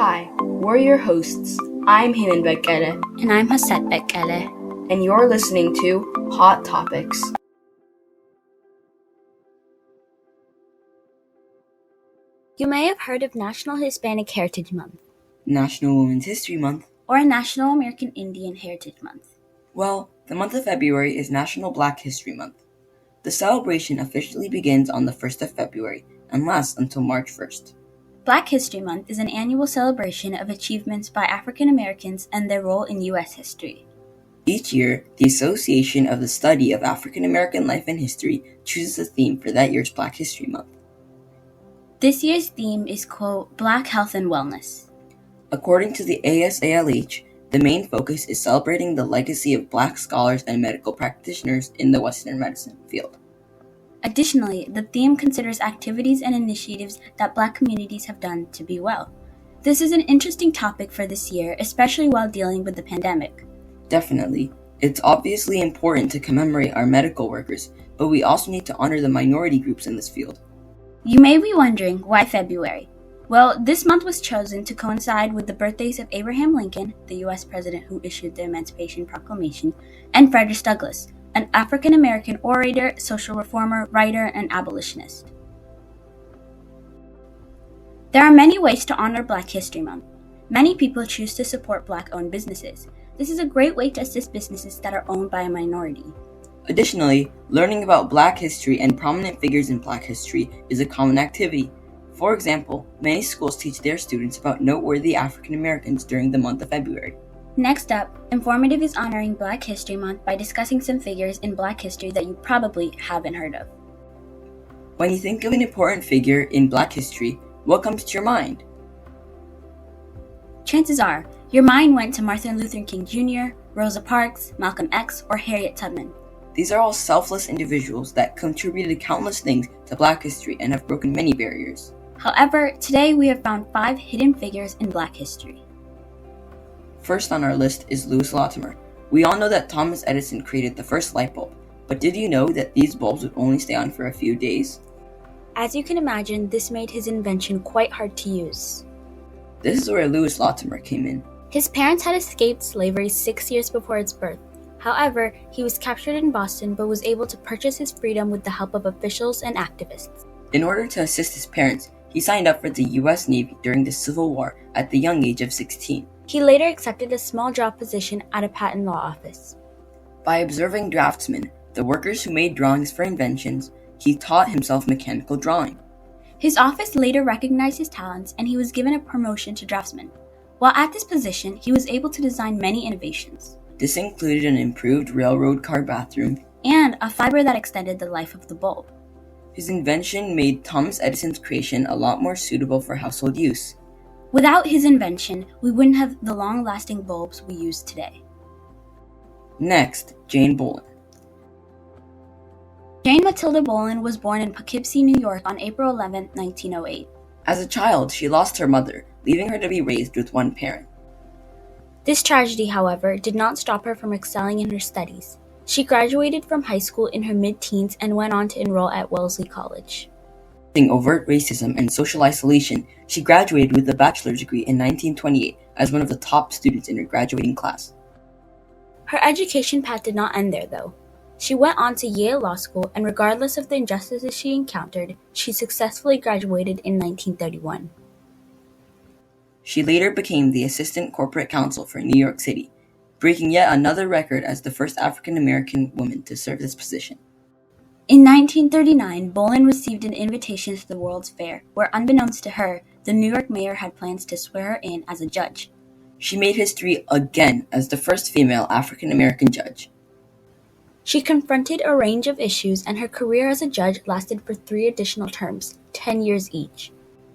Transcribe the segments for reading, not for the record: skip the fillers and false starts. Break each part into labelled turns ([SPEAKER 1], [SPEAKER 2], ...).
[SPEAKER 1] Hi, we're your hosts. I'm Hinan Bekele.
[SPEAKER 2] And I'm Haset Bekele.
[SPEAKER 1] And you're listening to Hot Topics.
[SPEAKER 2] You may have heard of National Hispanic Heritage Month,
[SPEAKER 3] National Women's History Month,
[SPEAKER 2] or National American Indian Heritage Month.
[SPEAKER 3] Well, the month of February is National Black History Month. The celebration officially begins on the 1st of February and lasts until March 1st.
[SPEAKER 2] Black History Month is an annual celebration of achievements by African Americans and their role in U.S. history.
[SPEAKER 3] Each year, the Association of the Study of African American Life and History chooses a theme for that year's Black History Month.
[SPEAKER 2] This year's theme is, quote, Black Health and Wellness.
[SPEAKER 3] According to the ASALH, the main focus is celebrating the legacy of Black scholars and medical practitioners in the Western medicine field.
[SPEAKER 2] Additionally, the theme considers activities and initiatives that Black communities have done to be well. This is an interesting topic for this year, especially while dealing with the pandemic.
[SPEAKER 3] Definitely. It's obviously important to commemorate our medical workers, but we also need to honor the minority groups in this field.
[SPEAKER 2] You may be wondering, why February? Well, this month was chosen to coincide with the birthdays of Abraham Lincoln, the U.S. president who issued the Emancipation Proclamation, and Frederick Douglass, an African-American orator, social reformer, writer, and abolitionist. There are many ways to honor Black History Month. Many people choose to support Black-owned businesses. This is a great way to assist businesses that are owned by a minority.
[SPEAKER 3] Additionally, learning about Black history and prominent figures in Black history is a common activity. For example, many schools teach their students about noteworthy African Americans during the month of February.
[SPEAKER 2] Next up, Informative is honoring Black History Month by discussing some figures in Black history that you probably haven't heard of.
[SPEAKER 3] When you think of an important figure in Black history, what comes to your mind?
[SPEAKER 2] Chances are, your mind went to Martin Luther King Jr., Rosa Parks, Malcolm X, or Harriet Tubman.
[SPEAKER 3] These are all selfless individuals that contributed countless things to Black history and have broken many barriers.
[SPEAKER 2] However, today we have found 5 hidden figures in Black history.
[SPEAKER 3] First on our list is Louis Latimer. We all know that Thomas Edison created the first light bulb, but did you know that these bulbs would only stay on for a few days?
[SPEAKER 2] As you can imagine, this made his invention quite hard to use.
[SPEAKER 3] This is where Louis Latimer came in.
[SPEAKER 2] His parents had escaped slavery 6 years before his birth. However, he was captured in Boston but was able to purchase his freedom with the help of officials and activists.
[SPEAKER 3] In order to assist his parents, he signed up for the U.S. Navy during the Civil War at the young age of 16.
[SPEAKER 2] He later accepted a small job position at a patent law office.
[SPEAKER 3] By observing draftsmen, the workers who made drawings for inventions, he taught himself mechanical drawing.
[SPEAKER 2] His office later recognized his talents and he was given a promotion to draftsman. While at this position, he was able to design many innovations.
[SPEAKER 3] This included an improved railroad car bathroom
[SPEAKER 2] and a fiber that extended the life of the bulb.
[SPEAKER 3] His invention made Thomas Edison's creation a lot more suitable for household use.
[SPEAKER 2] Without his invention, we wouldn't have the long-lasting bulbs we use today.
[SPEAKER 3] Next, Jane Bolin.
[SPEAKER 2] Jane Matilda Bolin was born in Poughkeepsie, New York on April 11, 1908.
[SPEAKER 3] As a child, she lost her mother, leaving her to be raised with one parent.
[SPEAKER 2] This tragedy, however, did not stop her from excelling in her studies. She graduated from high school in her mid-teens and went on to enroll at Wellesley College.
[SPEAKER 3] Facing overt racism and social isolation, she graduated with a bachelor's degree in 1928 as one of the top students in her graduating class.
[SPEAKER 2] Her education path did not end there, though. She went on to Yale Law School, and regardless of the injustices she encountered, she successfully graduated in 1931.
[SPEAKER 3] She later became the Assistant Corporate Counsel for New York City, breaking yet another record as the first African-American woman to serve this position.
[SPEAKER 2] In 1939, Bolin received an invitation to the World's Fair, where unbeknownst to her, the New York mayor had plans to swear her in as a judge.
[SPEAKER 3] She made history again as the first female African-American judge.
[SPEAKER 2] She confronted a range of issues, and her career as a judge lasted for 3 additional terms, 10 years each.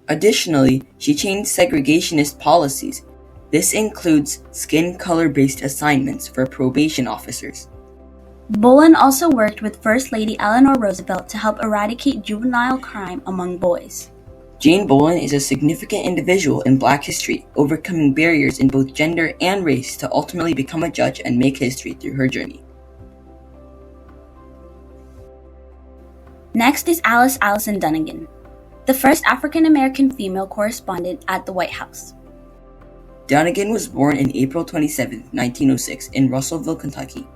[SPEAKER 3] Additionally, she changed segregationist policies. This includes skin color-based assignments for probation officers.
[SPEAKER 2] Bolin also worked with First Lady Eleanor Roosevelt to help eradicate juvenile crime among boys.
[SPEAKER 3] Jane Bolin is a significant individual in Black history, overcoming barriers in both gender and race to ultimately become a judge and make history through her journey.
[SPEAKER 2] Next is Allison Dunnigan, the first African-American female correspondent at the White House.
[SPEAKER 3] Dunnigan was born on April 27, 1906, in Russellville, Kentucky.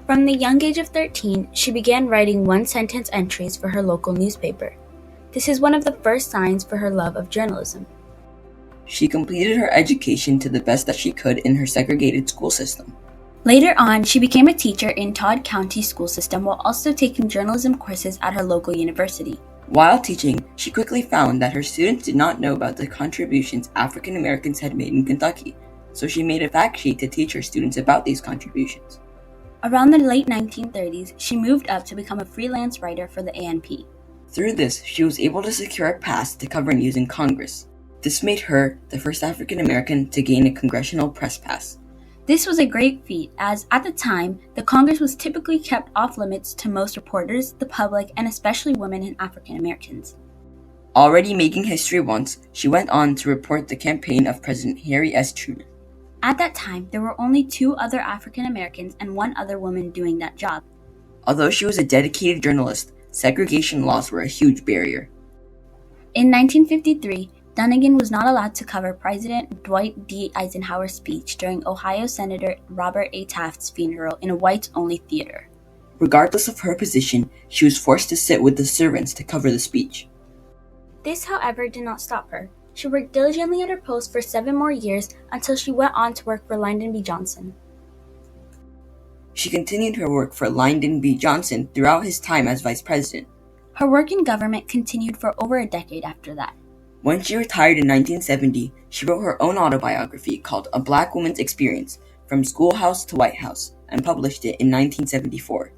[SPEAKER 2] From the young age of 13, she began writing one-sentence entries for her local newspaper. This is one of the first signs for her love of journalism.
[SPEAKER 3] She completed her education to the best that she could in her segregated school system.
[SPEAKER 2] Later on, she became a teacher in Todd County school system while also taking journalism courses at her local university.
[SPEAKER 3] While teaching, she quickly found that her students did not know about the contributions African Americans had made in Kentucky, so she made a fact sheet to teach her students about these contributions.
[SPEAKER 2] Around the late 1930s, she moved up to become a freelance writer for the ANP.
[SPEAKER 3] Through this, she was able to secure a pass to cover news in Congress. This made her the first African American to gain a congressional press pass.
[SPEAKER 2] This was a great feat as, at the time, the Congress was typically kept off limits to most reporters, the public, and especially women and African Americans.
[SPEAKER 3] Already making history once, she went on to report the campaign of President Harry S. Truman.
[SPEAKER 2] At that time, there were only 2 other African Americans and 1 other woman doing that job.
[SPEAKER 3] Although she was a dedicated journalist, segregation laws were a huge barrier.
[SPEAKER 2] In 1953, Dunnigan was not allowed to cover President Dwight D. Eisenhower's speech during Ohio Senator Robert A. Taft's funeral in a whites-only theater.
[SPEAKER 3] Regardless of her position, she was forced to sit with the servants to cover the speech.
[SPEAKER 2] This, however, did not stop her. She worked diligently at her post for 7 more years until she went on to work for Lyndon B. Johnson.
[SPEAKER 3] She continued her work for Lyndon B. Johnson throughout his time as vice president.
[SPEAKER 2] Her work in government continued for over a decade after that.
[SPEAKER 3] When she retired in 1970, she wrote her own autobiography called A Black Woman's Experience, From Schoolhouse to White House, and published it in 1974.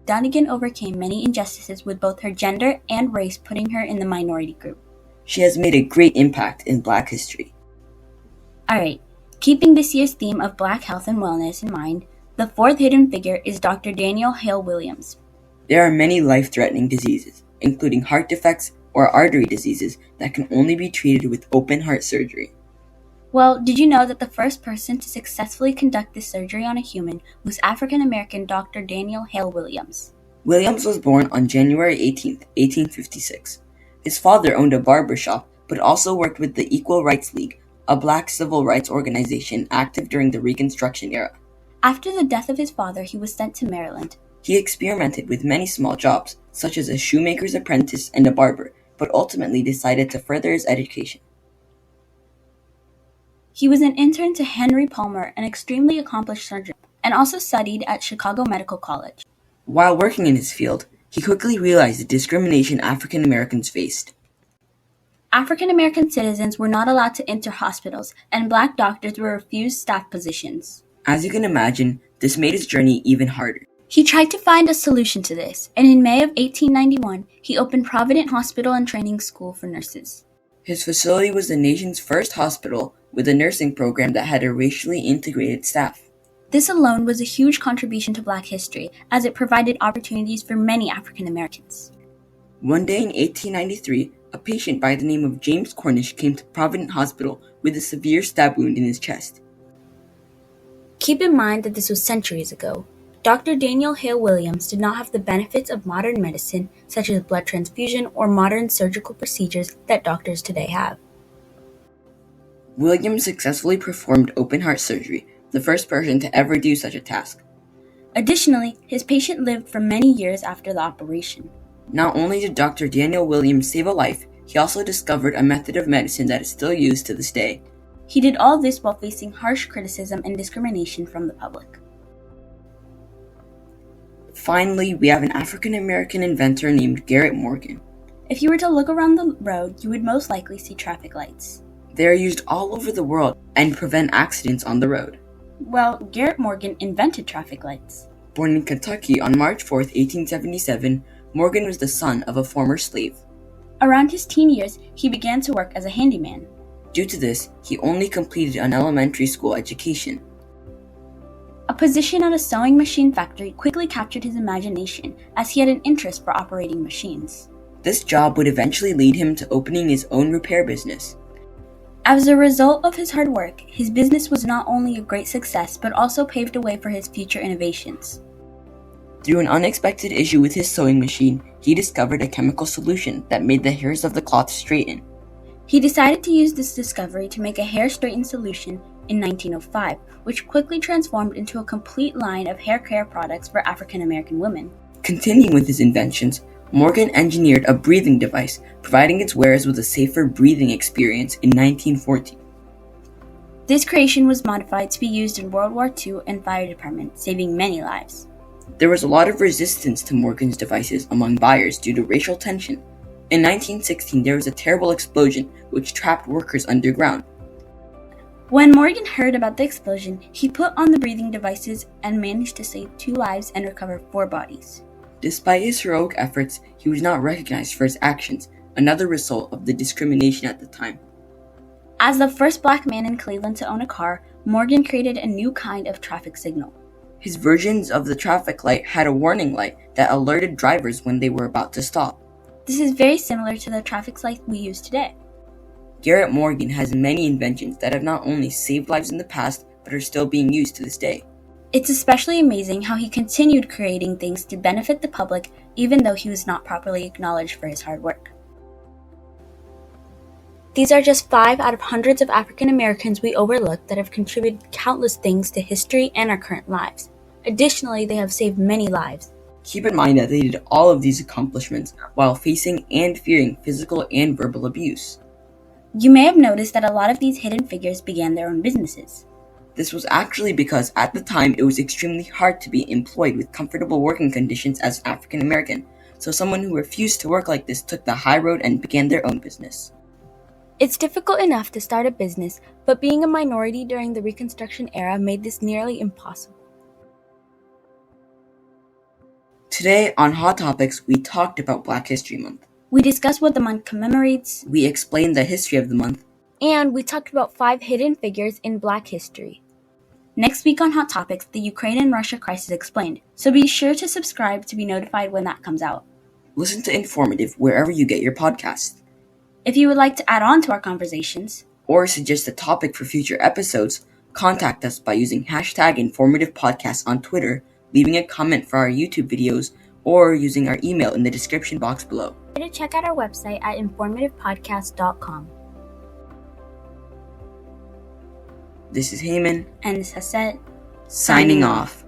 [SPEAKER 2] Dunnigan overcame many injustices with both her gender and race, putting her in the minority group.
[SPEAKER 3] She has made a great impact in Black history.
[SPEAKER 2] Alright, keeping this year's theme of Black health and wellness in mind, the 4th hidden figure is Dr. Daniel Hale Williams.
[SPEAKER 3] There are many life-threatening diseases, including heart defects or artery diseases that can only be treated with open heart surgery.
[SPEAKER 2] Well, did you know that the first person to successfully conduct this surgery on a human was African-American Dr. Daniel Hale Williams?
[SPEAKER 3] Williams was born on January 18, 1856. His father owned a barber shop, but also worked with the Equal Rights League, a black civil rights organization active during the Reconstruction era.
[SPEAKER 2] After the death of his father, he was sent to Maryland.
[SPEAKER 3] He experimented with many small jobs, such as a shoemaker's apprentice and a barber, but ultimately decided to further his education.
[SPEAKER 2] He was an intern to Henry Palmer, an extremely accomplished surgeon, and also studied at Chicago Medical College.
[SPEAKER 3] While working in his field, he quickly realized the discrimination African Americans faced.
[SPEAKER 2] African American citizens were not allowed to enter hospitals, and black doctors were refused staff positions.
[SPEAKER 3] As you can imagine, this made his journey even harder.
[SPEAKER 2] He tried to find a solution to this, and in May of 1891, he opened Provident Hospital and Training School for Nurses.
[SPEAKER 3] His facility was the nation's first hospital with a nursing program that had a racially integrated staff.
[SPEAKER 2] This alone was a huge contribution to Black history, as it provided opportunities for many African Americans.
[SPEAKER 3] One day in 1893, a patient by the name of James Cornish came to Provident Hospital with a severe stab wound in his chest.
[SPEAKER 2] Keep in mind that this was centuries ago. Dr. Daniel Hale Williams did not have the benefits of modern medicine, such as blood transfusion or modern surgical procedures that doctors today have.
[SPEAKER 3] Williams successfully performed open heart surgery, the first person to ever do such a task.
[SPEAKER 2] Additionally, his patient lived for many years after the operation.
[SPEAKER 3] Not only did Dr. Daniel Williams save a life, he also discovered a method of medicine that is still used to this day.
[SPEAKER 2] He did all this while facing harsh criticism and discrimination from the public.
[SPEAKER 3] Finally, we have an African American inventor named Garrett Morgan.
[SPEAKER 2] If you were to look around the road, you would most likely see traffic lights.
[SPEAKER 3] They are used all over the world and prevent accidents on the road.
[SPEAKER 2] Well, Garrett Morgan invented traffic lights.
[SPEAKER 3] Born in Kentucky on March 4, 1877, Morgan was the son of a former slave.
[SPEAKER 2] Around his teen years, he began to work as a handyman.
[SPEAKER 3] Due to this, he only completed an elementary school education.
[SPEAKER 2] A position at a sewing machine factory quickly captured his imagination, as he had an interest for operating machines.
[SPEAKER 3] This job would eventually lead him to opening his own repair business.
[SPEAKER 2] As a result of his hard work, his business was not only a great success, but also paved the way for his future innovations.
[SPEAKER 3] Through an unexpected issue with his sewing machine, he discovered a chemical solution that made the hairs of the cloth straighten.
[SPEAKER 2] He decided to use this discovery to make a hair-straightening solution in 1905, which quickly transformed into a complete line of hair care products for African American women.
[SPEAKER 3] Continuing with his inventions, Morgan engineered a breathing device, providing its wearers with a safer breathing experience in 1914.
[SPEAKER 2] This creation was modified to be used in World War II and fire departments, saving many lives.
[SPEAKER 3] There was a lot of resistance to Morgan's devices among buyers due to racial tension. In 1916, there was a terrible explosion which trapped workers underground.
[SPEAKER 2] When Morgan heard about the explosion, he put on the breathing devices and managed to save 2 lives and recover 4 bodies.
[SPEAKER 3] Despite his heroic efforts, he was not recognized for his actions, another result of the discrimination at the time.
[SPEAKER 2] As the first black man in Cleveland to own a car, Morgan created a new kind of traffic signal.
[SPEAKER 3] His versions of the traffic light had a warning light that alerted drivers when they were about to stop.
[SPEAKER 2] This is very similar to the traffic light we use today.
[SPEAKER 3] Garrett Morgan has many inventions that have not only saved lives in the past, but are still being used to this day.
[SPEAKER 2] It's especially amazing how he continued creating things to benefit the public even though he was not properly acknowledged for his hard work. These are just 5 out of hundreds of African Americans we overlook that have contributed countless things to history and our current lives. Additionally, they have saved many lives.
[SPEAKER 3] Keep in mind that they did all of these accomplishments while facing and fearing physical and verbal abuse.
[SPEAKER 2] You may have noticed that a lot of these hidden figures began their own businesses.
[SPEAKER 3] This was actually because at the time it was extremely hard to be employed with comfortable working conditions as African American, so someone who refused to work like this took the high road and began their own business.
[SPEAKER 2] It's difficult enough to start a business, but being a minority during the Reconstruction era made this nearly impossible.
[SPEAKER 3] Today on Hot Topics, we talked about Black History Month.
[SPEAKER 2] We discussed what the month commemorates.
[SPEAKER 3] We explained the history of the month.
[SPEAKER 2] And we talked about 5 hidden figures in Black history. Next week on Hot Topics, the Ukraine and Russia crisis explained, so be sure to subscribe to be notified when that comes out.
[SPEAKER 3] Listen to Informative wherever you get your podcasts.
[SPEAKER 2] If you would like to add on to our conversations,
[SPEAKER 3] or suggest a topic for future episodes, contact us by using #InformativePodcast on Twitter, leaving a comment for our YouTube videos, or using our email in the description box below.
[SPEAKER 2] Be sure to check out our website at informativepodcast.com.
[SPEAKER 3] This is Heyman,
[SPEAKER 2] And this has said,
[SPEAKER 3] signing off.